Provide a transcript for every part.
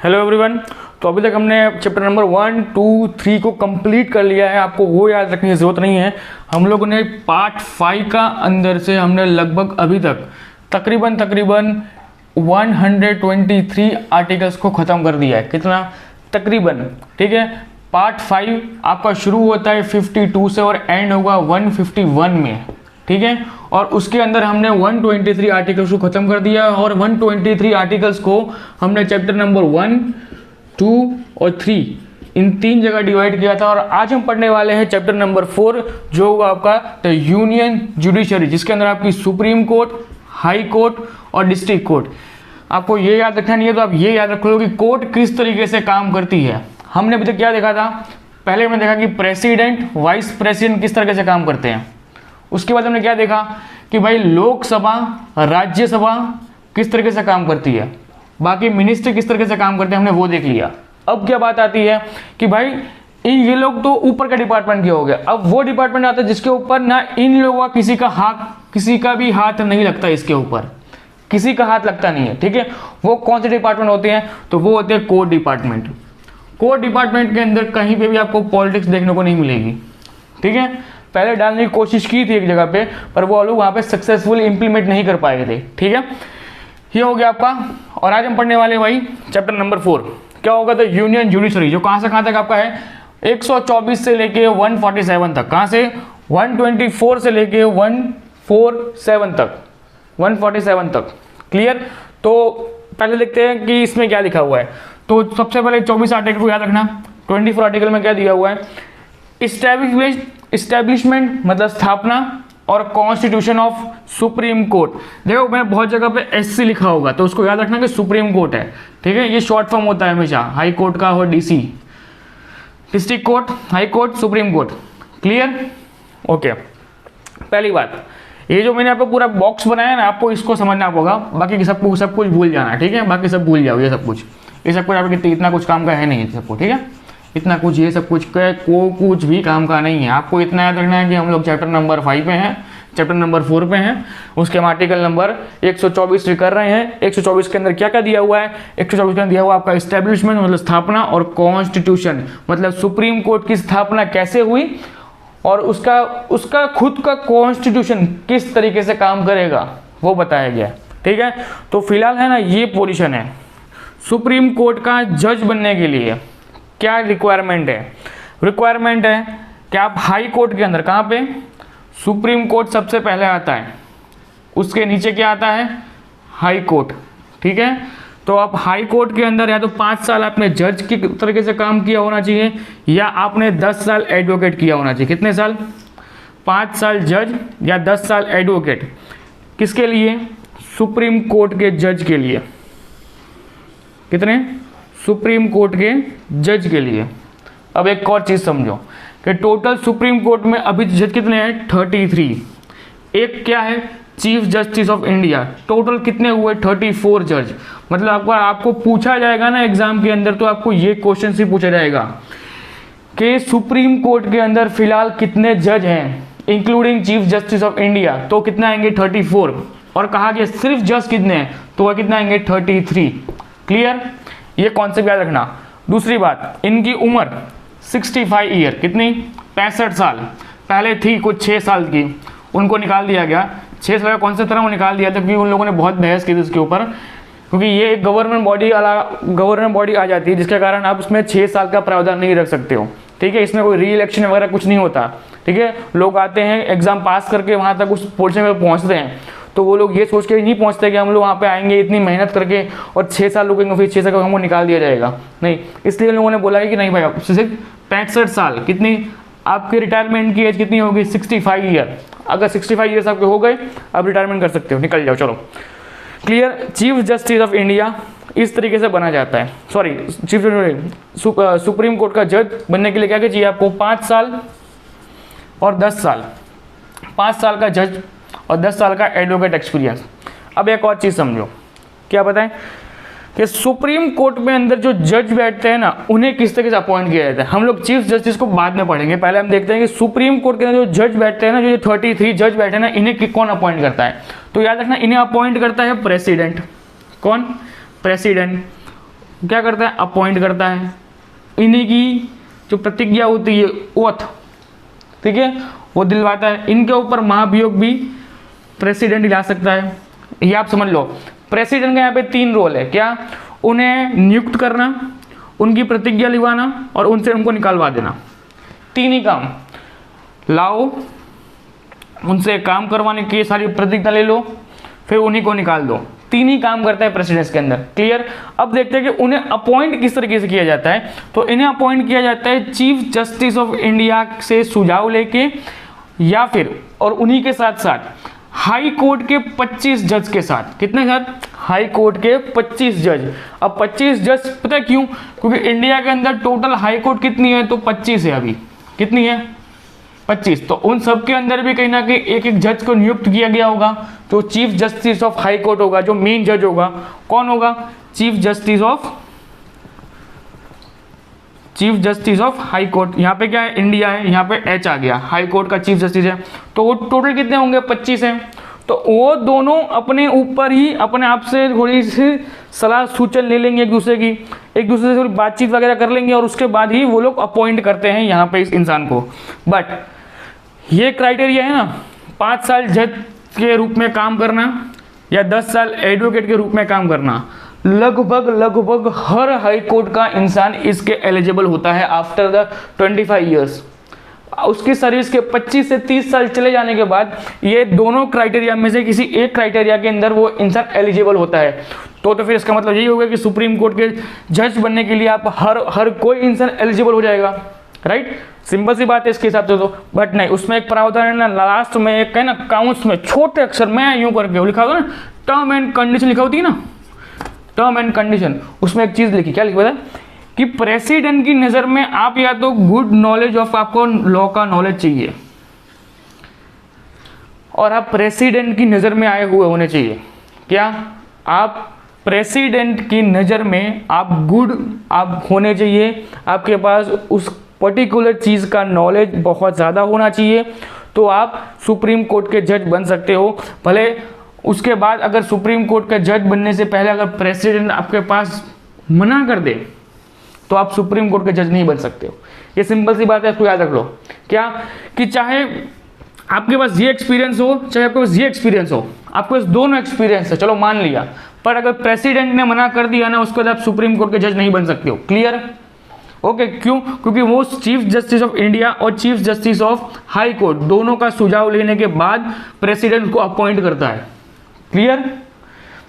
Hello everyone. तो अभी तक हमने चैप्टर नंबर 1, 2, 3 को कंप्लीट कर लिया है। आपको वो याद रखने की ज़रूरत नहीं है। हम लोगों ने पार्ट 5 का अंदर से हमने लगभग अभी तक तकरीबन 123 आर्टिकल्स को ख़त्म कर दिया है। कितना? तकरीबन। ठीक है। पार्ट 5 आपका शुरू होता है 52 से और एंड होगा 151 में। ठीक है। और उसके अंदर हमने 123 आर्टिकल्स को ख़त्म कर दिया और 123 आर्टिकल्स को हमने चैप्टर नंबर 1, 2 और 3 इन 3 जगह डिवाइड किया था। और आज हम पढ़ने वाले हैं चैप्टर नंबर 4 जो होगा आपका द यूनियन जुडिशरी, जिसके अंदर आपकी सुप्रीम कोर्ट, हाई कोर्ट और डिस्ट्रिक्ट कोर्ट। आपको ये याद रखना नहीं है तो आप ये याद रखो कि कोर्ट किस तरीके से काम करती है। हमने अभी तक क्या देखा था? पहले हमने देखा कि प्रेसिडेंट, वाइस प्रेसिडेंट किस तरीके से काम करते हैं। उसके बाद हमने क्या देखा कि भाई लोकसभा, राज्यसभा किस तरीके से काम करती है, बाकी मिनिस्टर किस तरीके से काम करते हैं, हमने वो देख लिया। अब क्या बात आती है कि भाई ये लोग तो ऊपर का डिपार्टमेंट क्या हो गया। अब वो डिपार्टमेंट आता है जिसके ऊपर ना इन लोगों का किसी का भी हाथ नहीं लगता, इसके ऊपर किसी का हाथ लगता नहीं है। ठीक है। वो कौन से डिपार्टमेंट होते हैं? तो वो होते हैं कोर्ट डिपार्टमेंट। कोर्ट डिपार्टमेंट के अंदर कहीं पे भी आपको पॉलिटिक्स देखने को नहीं मिलेगी। ठीक है। पहले डालने की कोशिश की थी एक जगह पे, पर वो लोग वहाँ पे सक्सेसफुल इंप्लीमेंट नहीं कर पाए थे। ठीक है। ये हो गया आपका। और आज हम पढ़ने वाले हैं भाई चैप्टर नंबर 4। क्या होगा? तो यूनियन जुडिशरी, जो कहाँ से कहाँ तक आपका है 124 से लेके 147 तक। कहाँ से? 124 से लेके 147 तक, 147 तक। क्लियर? तो पहले देखते हैं कि इसमें क्या लिखा हुआ है। तो सबसे पहले 24 आर्टिकल को याद रखना। 24 आर्टिकल में क्या दिया हुआ है? इस्टेब्लिशमेंट मतलब स्थापना और कॉन्स्टिट्यूशन ऑफ सुप्रीम कोर्ट। देखो मैंने बहुत जगह पे एससी लिखा होगा तो उसको याद रखना कि सुप्रीम कोर्ट है। ठीक है। ये शॉर्ट फॉर्म होता है हमेशा, हाई कोर्ट का और DC, district court, high court, supreme court. Clear? Okay. पहली बात, ये जो मैंने आपको पूरा बॉक्स बनाया ना, आपको इसको समझना होगा। बाकी सब कुछ भूल जाना। ठीक है। बाकी सब भूल जाओ। ये सब कुछ आपको इतना कुछ काम का है नहीं सबको। ठीक है। इतना कुछ ये सब कुछ कुछ भी काम का नहीं है। आपको इतना याद रखना है कि हम लोग चैप्टर नंबर 5 पे हैं, चैप्टर नंबर 4 पे हैं। उसके हम आर्टिकल नंबर 124 कर रहे हैं। 124 के अंदर क्या क्या दिया हुआ है? 124 के अंदर दिया हुआ आपका इस्टेब्लिशमेंट मतलब स्थापना और कॉन्स्टिट्यूशन मतलब सुप्रीम कोर्ट की स्थापना कैसे हुई और उसका खुद का कॉन्स्टिट्यूशन किस तरीके से काम करेगा वो बताया गया। ठीक है। तो फिलहाल है ना, ये पोजीशन है सुप्रीम कोर्ट का जज बनने के लिए। क्या रिक्वायरमेंट है? रिक्वायरमेंट है कि आप हाई कोर्ट के अंदर, कहाँ पे? सुप्रीम कोर्ट सबसे पहले आता है, उसके नीचे क्या आता है? High court. ठीक है। तो आप हाई कोर्ट के अंदर या तो 5 साल आपने जज की तरीके से काम किया होना चाहिए या आपने 10 साल एडवोकेट किया होना चाहिए। कितने साल? 5 साल जज या 10 साल एडवोकेट। किसके लिए? सुप्रीम कोर्ट के जज के लिए। कितने? सुप्रीम कोर्ट के जज के लिए। अब एक और चीज़ समझो कि टोटल सुप्रीम कोर्ट में अभी जज कितने हैं? 33। एक क्या है? Chief justice of India. Total कितने हुए? 34 जज। मतलब आपको पूछा जाएगा ना एग्जाम के अंदर, तो आपको ये क्वेश्चन ही पूछा जाएगा कि सुप्रीम कोर्ट के अंदर फिलहाल कितने जज हैं including chief justice of India. तो कितना आएंगे? 34। और कहा गया सिर्फ जज कितने हैं, तो वह कितना आएंगे? 33। क्लियर? ये कॉन्सेप्ट याद रखना। दूसरी बात, इनकी उम्र 65 ईयर। कितनी? 65 साल। पहले थी कुछ 6 साल की, उनको निकाल दिया गया। 6 साल का कॉन्सेप्ट था, वो निकाल दिया था क्योंकि उन लोगों ने बहुत बहस की थी इसके ऊपर, क्योंकि ये एक गवर्नमेंट बॉडी आ जाती है जिसके कारण आप उसमें 6 साल का प्रावधान नहीं रख सकते हो। ठीक है। इसमें कोई री इलेक्शन वगैरह कुछ नहीं होता। ठीक है। लोग आते हैं एग्जाम पास करके वहाँ तक उस पोजीशन पर पहुँचते हैं, तो वो लोग ये सोच के नहीं पहुंचते कि हम लोग वहाँ पे आएंगे इतनी मेहनत करके और 6 साल रुकेंगे फिर 6 साल का हमको निकाल दिया जाएगा। नहीं, इसलिए लोगों ने बोला कि नहीं भाई, आप सिर्फ 65 साल। कितनी आपकी रिटायरमेंट की एज कितनी होगी? 65 ईयर। अगर 65 ईयर्स आपके हो गए, आप रिटायरमेंट कर सकते हो, निकल जाओ। चलो clear? Chief justice of India इस तरीके से बना जाता है। सॉरी, सुप्रीम कोर्ट का जज बनने के लिए क्या चाहिए आपको? 5 साल और 10 साल। 5 साल का जज और 10 साल का एडवोकेट एक्सपीरियंस। अब एक और चीज़ समझो, क्या बताएं कि सुप्रीम कोर्ट में अंदर जो जज बैठते हैं ना, उन्हें किस तरीके से अपॉइंट किया जाता है। हम लोग चीफ जस्टिस को बाद में पढ़ेंगे, पहले हम देखते हैं कि सुप्रीम कोर्ट के अंदर जो जज बैठते हैं ना, जो 33 जज बैठे हैं ना, इन्हें कौन अपॉइंट करता है? तो याद रखना, इन्हें अपॉइंट करता है प्रेसिडेंट। कौन? प्रेसिडेंट। क्या करता है, अपॉइंट करता है। इन्हीं की जो प्रतिज्ञा होती है, ओथ, ठीक है, वो दिलवाता है। इनके ऊपर महाभियोग भी प्रेसिडेंट ला सकता है। ये आप समझ लो, प्रेसिडेंट का यहाँ पे 3 रोल है। क्या, उन्हें नियुक्त करना, उनकी प्रतिज्ञा लिवाना और उनसे उनको निकालवा देना। 3 ही काम, लाओ, उनसे काम करवाने की सारी प्रतिज्ञा ले लो, फिर उन्हीं को निकाल दो। 3 ही काम करता है प्रेसिडेंस के अंदर। क्लियर। अब देखते हैं कि उन्हें अपॉइंट किस तरीके से किया जाता है। तो इन्हें अपॉइंट किया जाता है चीफ जस्टिस ऑफ इंडिया से सुझाव लेके, या फिर और उन्हीं के साथ साथ हाई कोर्ट के 25 जज के साथ। कितने साथ, हाई कोर्ट के 25 जज। अब 25 जज पता है क्यों, क्योंकि इंडिया के अंदर टोटल हाई कोर्ट कितनी है, तो 25 है। अभी कितनी है, 25। तो उन सब के अंदर भी कहीं ना कहीं एक एक जज को नियुक्त किया गया होगा। तो chief justice of high court होगा, जो मेन जज होगा, कौन होगा, chief justice of high court. यहाँ पे क्या है, इंडिया है, यहाँ पे एच आ गया, हाई कोर्ट का चीफ जस्टिस है। तो वो टोटल कितने होंगे, 25 हैं। तो वो दोनों अपने ऊपर ही अपने आप से थोड़ी सी सलाह सूचन ले लेंगे एक दूसरे की, एक दूसरे से थोड़ी बातचीत वगैरह कर लेंगे, और उसके बाद ही वो लोग अपॉइंट करते हैं यहाँ पे इस इंसान को। बट ये क्राइटेरिया है ना, 5 साल जज के रूप में काम करना या 10 साल एडवोकेट के रूप में काम करना, लगभग हर हाई कोर्ट का इंसान इसके एलिजिबल होता है आफ्टर द 25 ईयर्स। उसकी सर्विस के 25 से 30 साल चले जाने के बाद ये दोनों क्राइटेरिया में से किसी एक क्राइटेरिया के अंदर वो इंसान एलिजिबल होता है। तो फिर इसका मतलब यही होगा कि सुप्रीम कोर्ट के जज बनने के लिए आप हर कोई इंसान एलिजिबल हो जाएगा, राइट। सिंपल सी बात है इसके हिसाब से तो। बट नहीं, उसमें एक प्रावधान है ना, लास्ट में एक है ना, काउंट्स में छोटे अक्षर में यूं करके लिखा होता है ना, टर्म एंड कंडीशन लिखा होती है ना, टर्म एंड कंडीशन। उसमें एक चीज लिखी, क्या लिखा था कि प्रेसिडेंट की नजर में आप या तो गुड नॉलेज ऑफ, आपको लॉ का नॉलेज चाहिए, और आप प्रेसिडेंट की नजर में आए हुए होने चाहिए। क्या, आप प्रेसिडेंट की नजर में आप गुड आप होने चाहिए, आपके पास उस पर्टिकुलर चीज का नॉलेज बहुत ज्यादा होना चाहिए, तो आप सुप्रीम कोर्ट के जज बन सकते हो। भले उसके बाद अगर सुप्रीम कोर्ट का जज बनने से पहले अगर प्रेसिडेंट आपके पास मना कर दे, तो आप सुप्रीम कोर्ट के जज नहीं बन सकते हो। ये सिंपल सी बात है, इसको याद रख लो। क्या, कि चाहे आपके पास ये एक्सपीरियंस हो, चाहे आपके पास ये एक्सपीरियंस हो, आपके पास दोनों एक्सपीरियंस है, चलो मान लिया, पर अगर प्रेसिडेंट ने मना कर दिया ना, उसके बाद आप सुप्रीम कोर्ट के जज नहीं बन सकते हो। क्लियर। ओके, क्यों, क्योंकि वो चीफ जस्टिस ऑफ इंडिया और chief justice of high court दोनों का सुझाव लेने के बाद प्रेसिडेंट को अपॉइंट करता है। क्लियर।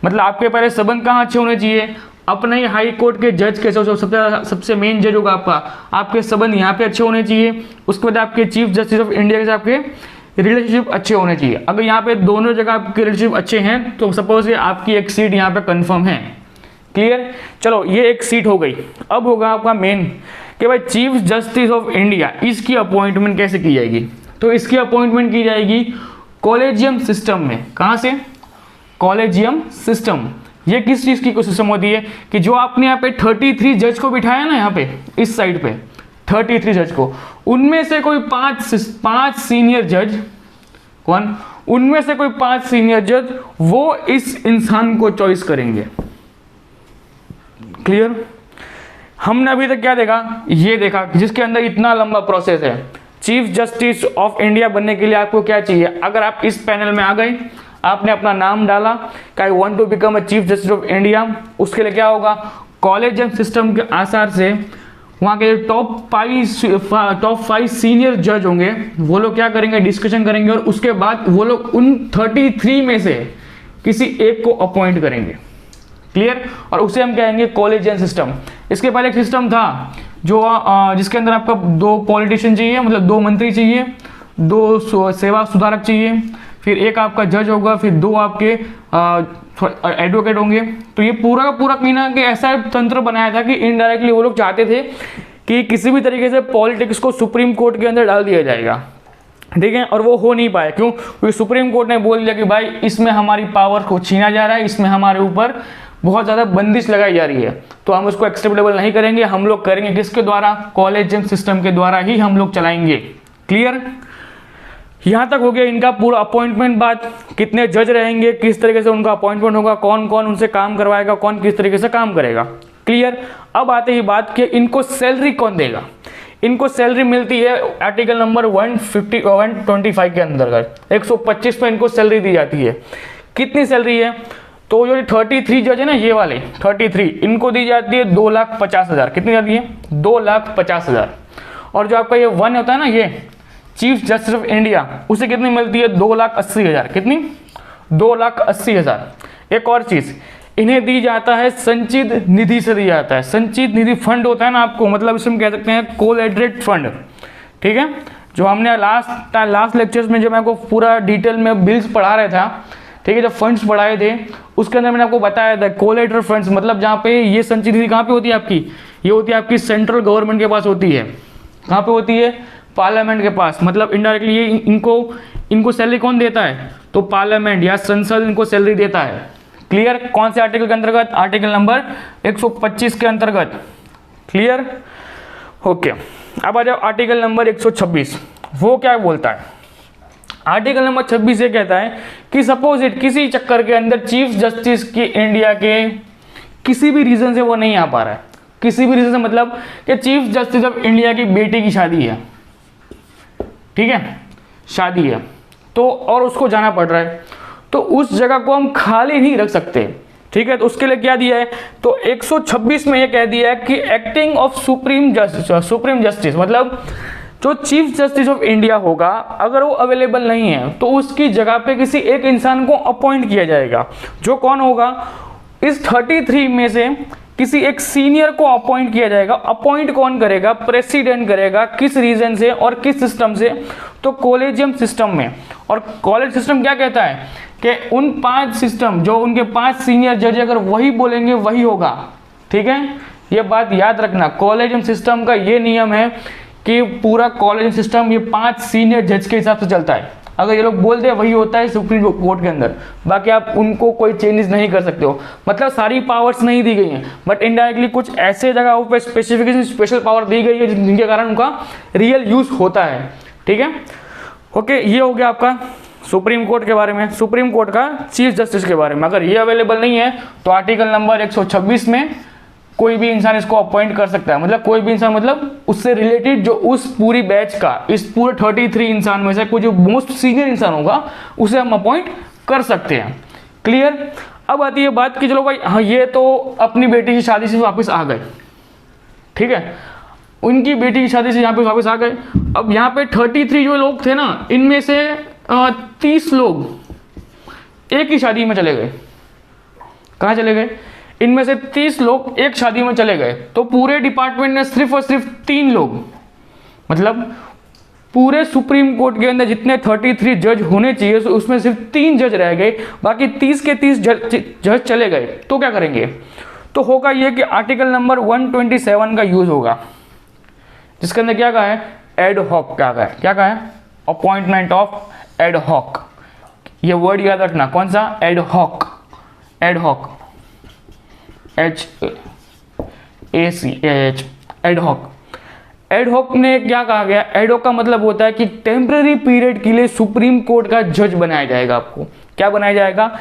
मतलब आपके पहले संबंध कहाँ अच्छे होने चाहिए, अपने ही हाई कोर्ट के जज के सबसे मेन जज होगा आपका, आपके संबंध यहाँ पे अच्छे होने चाहिए। उसके बाद आपके चीफ जस्टिस ऑफ इंडिया के साथ आपके रिलेशनशिप अच्छे होने चाहिए। अगर यहाँ पे दोनों जगह आपके रिलेशनशिप अच्छे हैं, तो सपोज आपकी एक सीट यहाँ पे कंफर्म है। क्लियर। चलो, ये एक सीट हो गई। अब होगा आपका मेन कि भाई चीफ जस्टिस ऑफ इंडिया, इसकी अपॉइंटमेंट कैसे की जाएगी। तो इसकी अपॉइंटमेंट की जाएगी कॉलेजियम सिस्टम में। कहाँ से, कॉलेजियम सिस्टम। ये किस चीज की सिस्टम होती है कि जो आपने यहाँ पे 33 जज को बिठाया ना, यहाँ पे इस साइड पे 33 जज को, उनमें से कोई 5 सीनियर जज, कौन, उनमें से कोई 5 सीनियर जज वो इस इंसान को चॉइस करेंगे। क्लियर। हमने अभी तक क्या देखा, ये देखा जिसके अंदर इतना लंबा प्रोसेस है। चीफ जस्टिस ऑफ इंडिया बनने के लिए आपको क्या चाहिए, अगर आप इस पैनल में आ गए, आपने अपना नाम डाला कि I want to become a chief justice of India, उसके लिए क्या होगा, कॉलेजियम सिस्टम के आसार से वहाँ के टॉप 5 सीनियर जज होंगे, वो लोग क्या करेंगे, डिस्कशन करेंगे, और उसके बाद वो लोग उन 33 में से किसी एक को अपॉइंट करेंगे। क्लियर। और उसे हम कहेंगे कॉलेजियम सिस्टम। इसके पहले एक सिस्टम था जो जिसके अंदर आपका 2 पॉलिटिशियन चाहिए, मतलब 2 मंत्री चाहिए, 2 सेवा सुधारक चाहिए, फिर एक आपका जज होगा, फिर 2 आपके एडवोकेट होंगे। तो ये पूरा का पूरा कहीं ना कहीं ऐसा तंत्र बनाया था कि इनडायरेक्टली वो लोग चाहते थे कि किसी भी तरीके से पॉलिटिक्स को सुप्रीम कोर्ट के अंदर डाल दिया जाएगा। ठीक है। और वो हो नहीं पाया, क्यों, क्योंकि सुप्रीम कोर्ट ने बोल दिया कि भाई इसमें हमारी पावर को छीना जा रहा है, इसमें हमारे ऊपर बहुत ज़्यादा बंदिश लगाई जा रही है, तो हम उसको एक्सेप्टेबल नहीं करेंगे। हम लोग करेंगे किसके द्वारा, कॉलेजियम सिस्टम के द्वारा ही हम लोग चलाएंगे। क्लियर। यहाँ तक हो गया इनका पूरा अपॉइंटमेंट बात, कितने जज रहेंगे, किस तरीके से उनका अपॉइंटमेंट होगा, कौन कौन उनसे काम करवाएगा, कौन किस तरीके से काम करेगा। क्लियर। अब आते ही बात कि इनको सैलरी कौन देगा। इनको सैलरी मिलती है आर्टिकल नंबर 125 के अंतर्गत, 125 में इनको सैलरी दी जाती है। कितनी सैलरी है, तो जो 33 जज है ना, ये वाले 33, इनको दी जाती है 2,50,000। कितनी जाती है, 2,50,000। और जो आपका ये 1 होता है ना, ये चीफ जस्टिस ऑफ इंडिया, उसे कितनी मिलती है, 2,80,000। कितनी, 2,80,000। एक और चीज, इन्हें दी जाता है संचित निधि से दी जाता है। संचित निधि फंड होता है ना आपको, मतलब इसमें कह सकते हैं कोलैटरल फंड, ठीक है। जो हमने लास्ट लेक्चर्स में जब मैं आपको पूरा डिटेल में बिल्स पढ़ा रहा था, ठीक है, जब फंड्स पढ़ाए थे उसके अंदर मैंने आपको बताया था कोलैटरल फंड्स मतलब जहाँ पे ये संचित निधि कहाँ पे होती है आपकी, ये होती है आपकी सेंट्रल गवर्नमेंट के पास होती है। कहाँ पे होती है, पार्लियामेंट के पास। मतलब इनडायरेक्टली ये इनको सैलरी कौन देता है, तो पार्लियामेंट या संसद इनको सैलरी देता है। क्लियर। कौन से आर्टिकल के अंतर्गत, आर्टिकल नंबर 125 के अंतर्गत। Clear, okay. अब आ जाओ आर्टिकल नंबर 126, वो क्या बोलता है। आर्टिकल नंबर 26 ये कहता है कि सपोज इट किसी चक्कर के अंदर चीफ जस्टिस की इंडिया के किसी भी रीजन से वो नहीं आ पा रहा है, किसी भी रीजन से, मतलब कि चीफ जस्टिस ऑफ इंडिया की बेटी की शादी है, ठीक है, शादी है, तो और उसको जाना पड़ रहा है, तो उस जगह को हम खाली नहीं रख सकते, ठीक है। तो उसके लिए क्या दिया है, तो 126 में ये कह दिया है कि एक्टिंग ऑफ सुप्रीम जस्टिस मतलब जो चीफ जस्टिस ऑफ इंडिया होगा, अगर वो अवेलेबल नहीं है तो उसकी जगह पे किसी एक इंसान को अपॉइंट किया जाएगा। जो कौन होगा, इस 33 में से किसी एक सीनियर को अपॉइंट किया जाएगा। अपॉइंट कौन करेगा, प्रेसिडेंट करेगा। किस रीजन से और किस सिस्टम से, तो कॉलेजियम सिस्टम में। और कॉलेज सिस्टम क्या कहता है कि उन 5 सिस्टम जो उनके 5 सीनियर जज अगर वही बोलेंगे वही होगा, ठीक है। ये बात याद रखना, कॉलेजियम सिस्टम का ये नियम है कि पूरा कॉलेज सिस्टम ये 5 सीनियर जज के हिसाब से चलता है। अगर ये लोग बोल दे वही होता है सुप्रीम कोर्ट के अंदर, बाकी आप उनको कोई चेंजेस नहीं कर सकते हो। मतलब सारी पावर्स नहीं दी गई हैं, बट इनडायरेक्टली कुछ ऐसे जगहों पे स्पेसिफिकेशन स्पेशल पावर दी गई है जिनके कारण उनका रियल यूज होता है, ठीक है। ओके, ये हो गया आपका सुप्रीम कोर्ट के बारे में, सुप्रीम कोर्ट का चीफ जस्टिस के बारे में। अगर ये अवेलेबल नहीं है तो आर्टिकल नंबर 126 में कोई भी इंसान इसको अपॉइंट कर सकता है। मतलब कोई भी इंसान, मतलब उससे रिलेटेड जो उस पूरी बैच का, इस पूरे 33 इंसान में से कोई जो मोस्ट सीनियर इंसान होगा उसे हम अपॉइंट कर सकते हैं। क्लियर। अब आती है बात कि चलो भाई, हाँ ये तो अपनी बेटी की शादी से वापस आ गए, ठीक है, उनकी बेटी की शादी से यहाँ पे वापस आ गए। अब यहाँ पे 33 जो लोग थे ना, इनमें से 30 लोग एक ही शादी में चले गए। कहाँ चले गए, इनमें से 30 लोग एक शादी में चले गए, तो पूरे डिपार्टमेंट में सिर्फ और सिर्फ 3 लोग, मतलब पूरे सुप्रीम कोर्ट के अंदर जितने 33 जज होने चाहिए तो उसमें सिर्फ 3 जज रह गए, बाकी 30 के 30 जज चले गए। तो क्या करेंगे, तो होगा ये कि आर्टिकल नंबर 127 का यूज होगा, जिसके अंदर क्या कहा है, एड हॉक। क्या कहा है, अपॉइंटमेंट ऑफ एड हॉक। ये वर्ड याद रखना, कौन सा, ad hoc, ad hoc, HAC, ad hoc. Ad hoc में क्या कहा गया, एड हॉक का मतलब होता है कि टेम्पररी पीरियड के लिए सुप्रीम कोर्ट का जज बनाया जाएगा। आपको क्या बनाया जाएगा,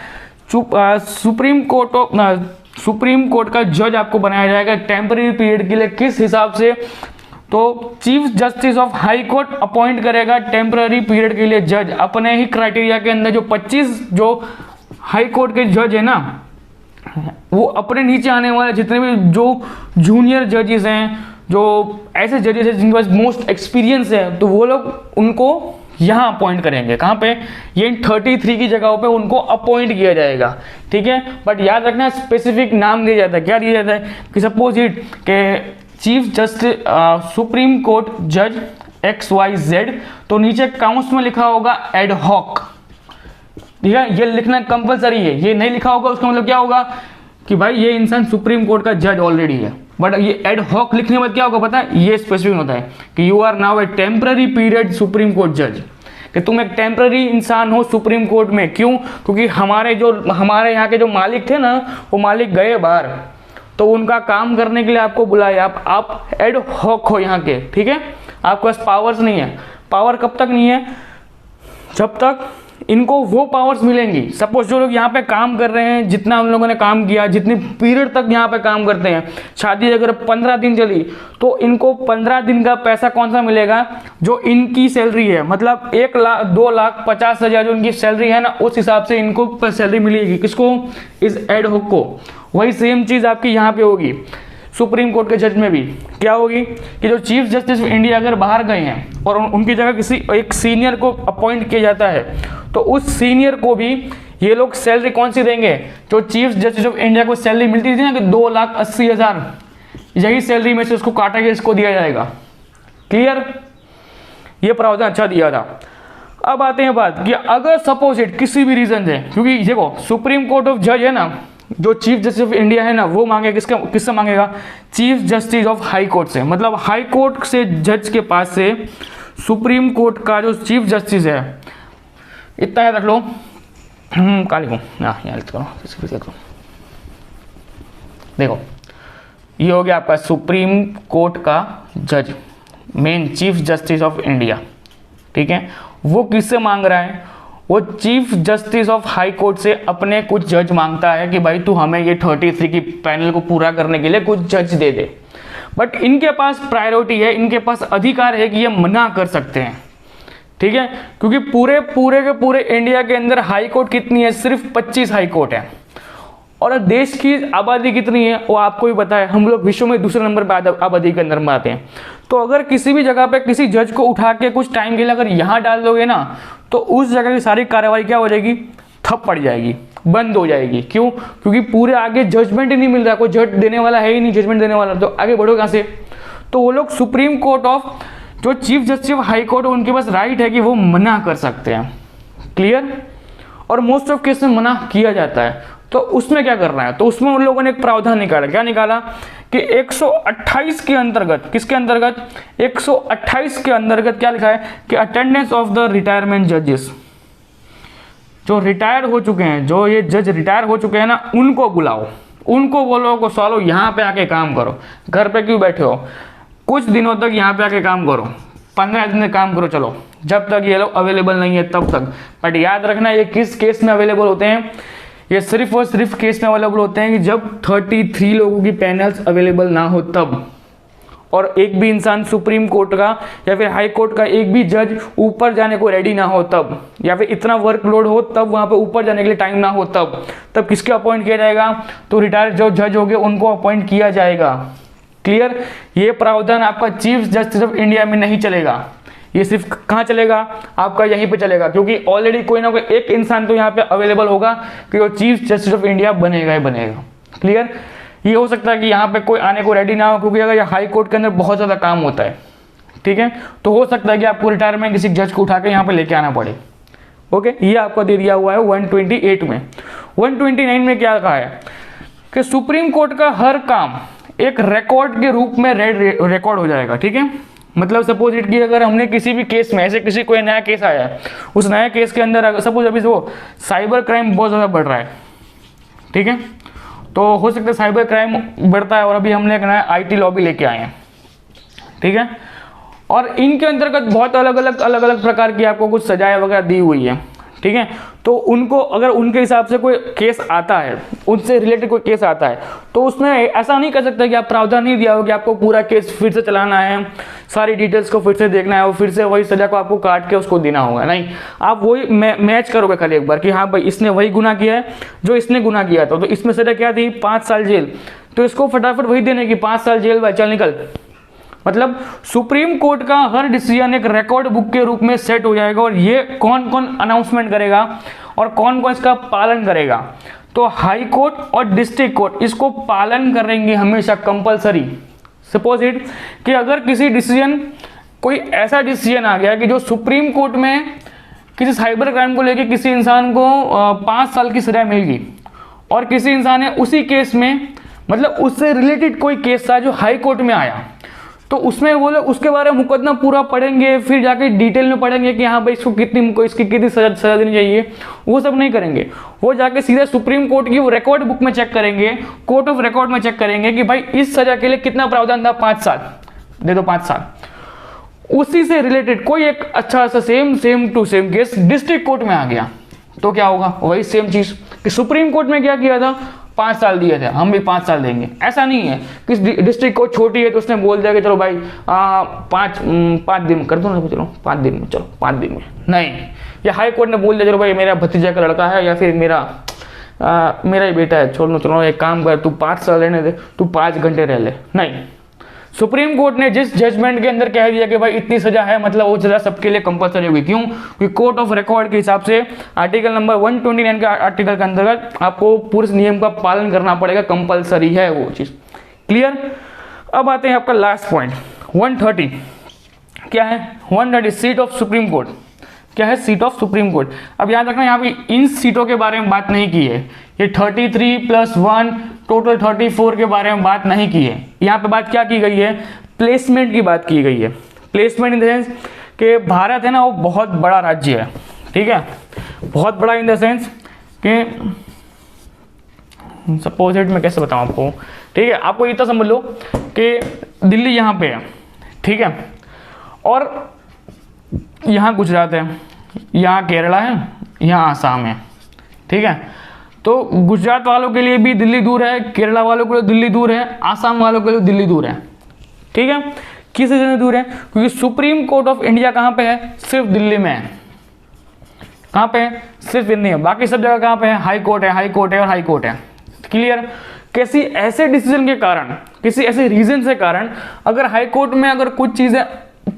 सुप्रीम कोर्ट का जज आपको बनाया जाएगा टेम्पररी पीरियड के लिए। किस हिसाब से, तो chief justice of high court appoint करेगा टेम्पररी पीरियड के लिए जज अपने ही क्राइटेरिया के अंदर। जो 25 जो हाई कोर्ट के जज है ना, वो अपने नीचे आने वाले जितने भी जो जूनियर जजेस हैं, जो ऐसे जजेस हैं जिनके पास मोस्ट एक्सपीरियंस है, तो वो लोग उनको यहाँ अपॉइंट करेंगे। कहाँ पे, ये इन 33 की जगहों पे उनको अपॉइंट किया जाएगा, ठीक है। बट याद रखना स्पेसिफिक नाम दिया जाता है। क्या दिया जाता है कि सपोज इट के चीफ जस्टिस सुप्रीम कोर्ट जज XYZ, तो नीचे काउंस में लिखा होगा एड हॉक, ठीक है। ये लिखना कंपलसरी है, ये नहीं लिखा होगा उसका मतलब क्या होगा कि भाई ये इंसान सुप्रीम कोर्ट का जज ऑलरेडी है। बट ये एड हॉक लिखने के बाद क्या होगा पता है, ये स्पेसिफिक होता है कि you are now a temporary period supreme court जज, कि तुम एक टेम्पररी इंसान हो सुप्रीम कोर्ट में। क्यों, क्योंकि हमारे यहाँ के जो मालिक थे ना, वो मालिक गए बाहर, तो उनका काम करने के लिए आपको बुलाया। आप एड हॉक हो यहाँ के, ठीक है। आपके पास पावर्स नहीं है। पावर कब तक नहीं है, जब तक इनको वो पावर्स मिलेंगी। सपोज जो लोग यहाँ पे काम कर रहे हैं, जितना हम लोगों ने काम किया, जितनी पीरियड तक यहाँ पे काम करते हैं, शादी अगर 15 दिन चली तो इनको 15 दिन का पैसा कौन सा मिलेगा, जो इनकी सैलरी है, मतलब 1,02,50,000 जो इनकी सैलरी है ना, उस हिसाब से इनको सैलरी मिलेगी। किसको? इस एड हॉक को। वही सेम चीज़ आपकी यहाँ पे होगी सुप्रीम कोर्ट के जज में भी। क्या होगी कि जो चीफ जस्टिस ऑफ इंडिया अगर बाहर गए हैं और उनकी जगह किसी एक सीनियर को अपॉइंट किया जाता है, तो उस सीनियर को भी ये लोग सैलरी कौन सी देंगे, जो चीफ जस्टिस ऑफ इंडिया को सैलरी मिलती थी ना कि 2,80,000, यही सैलरी में से उसको काटा के इसको दिया जाएगा। क्लियर? ये प्रावधान अच्छा दिया था। अब आते हैं बात कि अगर सपोज इट किसी भी रीजन से, क्योंकि देखो सुप्रीम कोर्ट ऑफ जज है ना, जो चीफ जस्टिस ऑफ इंडिया है ना, वो मांगे किससे मांगेगा? Chief justice of high court से। मतलब हाई कोर्ट से जज के पास से सुप्रीम कोर्ट का जो चीफ जस्टिस है, इतना याद रख लो, यहाँ लिख करो। देखो ये हो गया आपका सुप्रीम कोर्ट का जज, main chief justice of India. ठीक है, वो किससे मांग रहा है? वो chief justice of high court से अपने कुछ जज मांगता है कि भाई तू हमें ये 33 की पैनल को पूरा करने के लिए कुछ जज दे दे। बट इनके पास प्रायोरिटी है, इनके पास अधिकार है कि ये मना कर सकते हैं। ठीक है, क्योंकि पूरे इंडिया के अंदर हाई कोर्ट कितनी है? सिर्फ 25 हाई कोर्ट है। और देश की आबादी कितनी है वो आपको भी पता है, हम लोग विश्व में दूसरे नंबर पर आबादी के अंदर में आते हैं। तो अगर किसी भी जगह पे किसी जज को उठा के कुछ टाइम के लिए अगर यहाँ डाल दोगे ना, तो उस जगह की सारी कार्रवाई क्या हो जाएगी? ठप पड़ जाएगी, बंद हो जाएगी। क्यों? क्योंकि पूरे आगे जजमेंट ही नहीं मिल रहा, कोई जज देने वाला है ही नहीं, जजमेंट देने वाला, तो आगे बढ़ो कहाँ से? तो वो लोग सुप्रीम कोर्ट ऑफ जो chief justice of high court, उनके पास राइट है कि वो मना कर सकते हैं। क्लियर? और मोस्ट ऑफ केस में मना किया जाता है। तो उसमें क्या करना है? तो उसमें उन लोगों ने एक प्रावधान निकाला। क्या निकाला कि 128 के अंतर्गत, किसके अंतर्गत? 128 के अंतर्गत क्या लिखा है कि अटेंडेंस ऑफ द रिटायरमेंट जजेस, जो रिटायर हो चुके हैं, जो ये जज रिटायर हो चुके हैं ना, उनको बुलाओ, उनको बोलो को सालो यहाँ पे आके काम करो, घर पे क्यों बैठे हो, कुछ दिनों तक यहाँ पे आके काम करो, 15 दिन काम करो, चलो जब तक ये लोग अवेलेबल नहीं है तब तक। बट याद रखना ये किस केस में अवेलेबल होते हैं? ये सिर्फ और सिर्फ केस में अवेलेबल होते हैं कि जब 33 लोगों की पैनल्स अवेलेबल ना हो तब, और एक भी इंसान सुप्रीम कोर्ट का या फिर हाई कोर्ट का एक भी जज ऊपर जाने को रेडी ना हो तब, या फिर इतना वर्कलोड हो तब, वहाँ पे ऊपर जाने के लिए टाइम ना हो तब किसके अपॉइंट किया जाएगा? तो रिटायर्ड जो जज हो गए उनको अपॉइंट किया जाएगा। क्लियर? ये प्रावधान आपका चीफ जस्टिस ऑफ इंडिया में नहीं चलेगा, ये सिर्फ कहाँ चलेगा? आपका यहीं पे चलेगा, क्योंकि ऑलरेडी कोई ना कोई एक इंसान तो यहाँ पे अवेलेबल होगा कि वो चीफ जस्टिस ऑफ इंडिया बनेगा ही बनेगा। क्लियर? ये हो सकता है कि यहाँ पे कोई आने को रेडी ना हो, क्योंकि अगर हाई कोर्ट के अंदर बहुत ज़्यादा काम होता है, ठीक है, तो हो सकता है कि आपको रिटायरमेंट किसी जज को उठा के यहाँ पे लेके आना पड़े। ओके, ये आपको दे दिया हुआ है 128 में। 129 में क्या कहा है कि सुप्रीम कोर्ट का हर काम एक रिकॉर्ड के रूप में रिकॉर्ड हो जाएगा। ठीक है, मतलब सपोज इट कि अगर हमने किसी भी केस में, ऐसे किसी कोई नया केस आया है, उस नया केस के अंदर सपोज अभी वो साइबर क्राइम बहुत ज़्यादा बढ़ रहा है, ठीक है, तो हो सकता है साइबर क्राइम बढ़ता है और अभी हमने एक नया IT लॉ भी लेके आए हैं। ठीक है, और इनके अंतर्गत बहुत अलग अलग प्रकार की आपको कुछ सजाएं वगैरह दी हुई है। ठीक है, तो उनको अगर उनके हिसाब से कोई केस आता है, उनसे रिलेटेड कोई केस आता है, तो उसमें ऐसा नहीं कर सकता कि आप प्रावधान नहीं दिया हो कि आपको पूरा केस फिर से चलाना है, सारी डिटेल्स को फिर से देखना है और फिर से वही सजा को आपको काट के उसको देना होगा। नहीं, आप वही मैच करोगे खाली एक बार कि हाँ भाई इसने वही गुनाह किया है जो इसने गुनाह किया था, तो इसमें सजा क्या थी? 5 साल जेल, तो इसको फटाफट वही देने की 5 साल जेल, भाई चल निकल। मतलब सुप्रीम कोर्ट का हर डिसीजन एक रिकॉर्ड बुक के रूप में सेट हो जाएगा, और ये कौन कौन अनाउंसमेंट करेगा और कौन कौन इसका पालन करेगा? तो हाई कोर्ट और डिस्ट्रिक्ट कोर्ट इसको पालन करेंगे हमेशा कंपलसरी। सपोज इट कि अगर किसी डिसीजन, कोई ऐसा डिसीजन आ गया कि जो सुप्रीम कोर्ट में किसी साइबर क्राइम को लेकर किसी इंसान को 5 साल की सजा मिल गई, और किसी इंसान ने उसी केस में, मतलब उससे रिलेटेड कोई केस था जो हाई कोर्ट में आया, तो उसमें वो लोग उसके बारे में मुकदमा पूरा पढ़ेंगे, फिर जाके डिटेल में पढ़ेंगे कि हाँ भाई इसकी कितनी सजा देनी चाहिए, वो सब नहीं करेंगे। वो जाके सीधे सुप्रीम कोर्ट की वो रिकॉर्ड बुक में चेक करेंगे, कोर्ट ऑफ रिकॉर्ड में चेक करेंगे कि भाई इस सजा के लिए कितना प्रावधान था, 5 साल दे दो, 5 साल। उसी से रिलेटेड कोई एक अच्छा सा same to same case district court में आ गया, तो क्या होगा, वही सेम चीज़ कि सुप्रीम कोर्ट में क्या किया था, 5 साल दिए थे, हम भी 5 साल देंगे। ऐसा नहीं है कि डिस्ट्रिक्ट कोर्ट छोटी है तो उसने बोल दिया कि चलो भाई 5 दिन में कर दो ना, चलो 5 दिन में, चलो 5 दिन में नहीं। या हाई कोर्ट ने बोल दिया चलो भाई मेरा भतीजा का लड़का है या फिर मेरा ही बेटा है, छोड़ लो, चलो एक काम कर, तू 5 साल रहने दे, तू 5 घंटे रह ले, नहीं। सुप्रीम कोर्ट ने जिस जजमेंट के अंदर कह दिया कि भाई इतनी सजा है, मतलब वो सजा सबके लिए कंपलसरी होगी। क्यों? क्योंकि कोर्ट ऑफ रिकॉर्ड के हिसाब से आर्टिकल नंबर 129 के आर्टिकल के अंतर्गत आपको पूरे नियम का पालन करना पड़ेगा, कंपलसरी है वो चीज़। क्लियर? अब आते हैं आपका लास्ट पॉइंट 130। क्या है 130? Seat of supreme court. क्या है? Seat of supreme court. अब याद रखना यहाँ पे इन सीटों के बारे में बात नहीं की है, ये 33 + 1 टोटल 34 के बारे में बात नहीं की है। यहाँ पे बात क्या की गई है? प्लेसमेंट की बात की गई है। प्लेसमेंट इन द सेंस कि भारत है ना वो बहुत बड़ा राज्य है, ठीक है, बहुत बड़ा इन द सेंस कि सपोजिट में कैसे बताऊँ आपको, ठीक है, आपको इतना समझ लो कि दिल्ली यहाँ पे है, ठीक है, और यहाँ गुजरात है, यहाँ केरला है, यहाँ आसाम है, ठीक है। तो गुजरात वालों के लिए भी दिल्ली दूर है, केरला वालों के लिए दिल्ली दूर है, आसाम वालों के लिए दिल्ली दूर है, ठीक है। किस वजह से दूर है? क्योंकि सुप्रीम कोर्ट ऑफ इंडिया कहाँ पे है? सिर्फ दिल्ली में है। कहाँ पे है? सिर्फ दिल्ली में। बाकी सब जगह कहाँ पे है? हाई कोर्ट है, हाई कोर्ट है और हाई कोर्ट है। क्लियर? किसी ऐसे डिसीजन के कारण, किसी ऐसे रीजन से कारण अगर हाई कोर्ट में अगर कुछ चीज़ें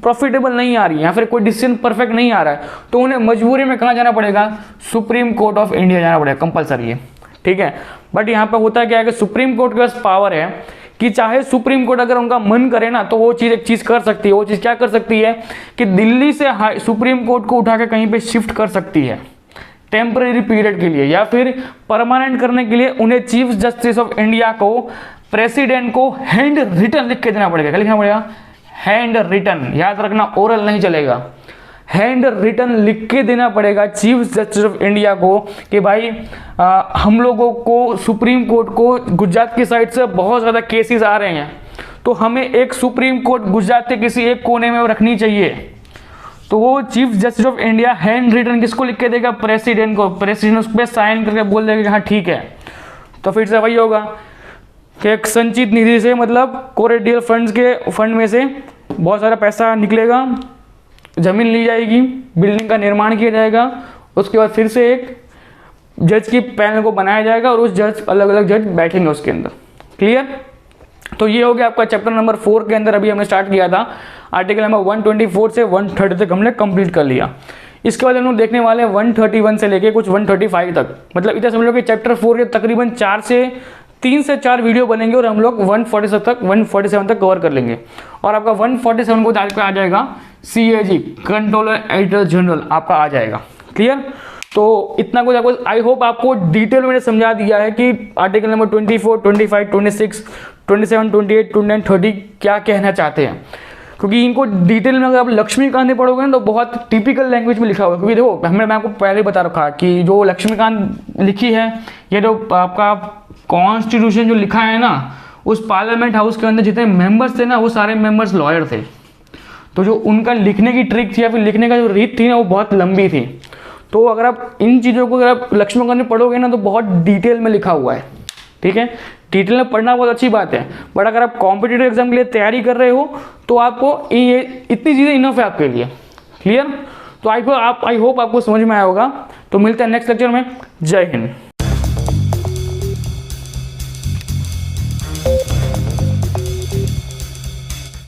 प्रॉफिटेबल नहीं आ रही है या फिर कोई डिसीजन परफेक्ट नहीं आ रहा है तो उन्हें मजबूरी में कहाँ जाना पड़ेगा? सुप्रीम कोर्ट ऑफ इंडिया जाना पड़ेगा, कंपलसरी है, ठीक है। बट यहाँ पे होता क्या है कि सुप्रीम कोर्ट के पास पावर है कि चाहे सुप्रीम कोर्ट अगर उनका मन करे ना तो वो चीज़ एक चीज़ कर सकती है। वो चीज़ क्या कर सकती है कि दिल्ली से सुप्रीम कोर्ट को उठा के कहीं पर शिफ्ट कर सकती है टेम्पररी पीरियड के लिए, या फिर परमानेंट करने के लिए उन्हें चीफ जस्टिस ऑफ इंडिया को, प्रेसिडेंट को हैंड रिटन लिख के देना पड़ेगा। क्या लिखना पड़ेगा? Handwritten. याद रखना, ओरल नहीं चलेगा, हैंड रिटन लिख के देना पड़ेगा चीफ जस्टिस ऑफ इंडिया को कि भाई हम लोगों को सुप्रीम कोर्ट को गुजरात की साइड से बहुत ज़्यादा केसेस आ रहे हैं तो हमें एक सुप्रीम कोर्ट गुजरात के किसी एक कोने में रखनी चाहिए। तो वो chief justice of India handwritten किसको लिख के देगा? प्रेसिडेंट को। प्रेसिडेंट उस पर साइन करके बोल देगा कि हाँ ठीक है। तो फिर से वही होगा कि एक संचित निधि से, मतलब कोरेडियल फंड्स के फंड में से बहुत सारा पैसा निकलेगा, जमीन ली जाएगी, बिल्डिंग का निर्माण किया जाएगा, उसके बाद फिर से एक जज की पैनल को बनाया जाएगा और उस जज, अलग अलग जज बैठेंगे उसके अंदर। क्लियर? तो ये हो गया आपका चैप्टर नंबर 4 के अंदर। अभी हमने स्टार्ट किया था आर्टिकल नंबर 124 से 130 तक हमने कंप्लीट कर लिया। इसके बाद हम लोग देखने वाले हैं 131 से लेके कुछ 135 तक। मतलब इतना समझ लो कि चैप्टर 4 के तकरीबन 3 से 4 वीडियो बनेंगे और हम लोग 147 तक कवर कर लेंगे। और आपका 147 को आ जाएगा CAG, कंट्रोलर एडिटर जनरल आपका आ जाएगा। क्लियर? तो इतना कुछ आपको, आई होप आपको डिटेल मैंने समझा दिया है कि आर्टिकल नंबर 24, 25, 26, 27, 28, 29, 30 क्या कहना चाहते हैं। क्योंकि इनको डिटेल में अगर आप लक्ष्मीकांत में पढ़ोगे ना तो बहुत टिपिकल लैंग्वेज में लिखा हुआ है। क्योंकि देखो मैं आपको पहले ही बता रखा कि जो लक्ष्मीकांत लिखी है, ये जो आपका कॉन्स्टिट्यूशन जो लिखा है ना, उस पार्लियामेंट हाउस के अंदर जितने मेंबर्स थे ना वो सारे मेंबर्स लॉयर थे। तो जो उनका लिखने की ट्रिक थी या फिर लिखने का जो रीत थी ना वो बहुत लंबी थी। तो अगर आप इन चीज़ों को अगर आप लक्ष्मीकांत में पढ़ोगे ना तो बहुत डिटेल में लिखा हुआ है, ठीक है। डिटेल में पढ़ना बहुत अच्छी बात है, बट अगर आप कॉम्पिटिटिव एग्जाम के लिए तैयारी कर रहे हो तो आपको ये इतनी चीज़ें इनफ है आपके लिए। क्लियर? तो आई होप आपको समझ में आया होगा। तो मिलते हैं नेक्स्ट लेक्चर में। जय हिंद।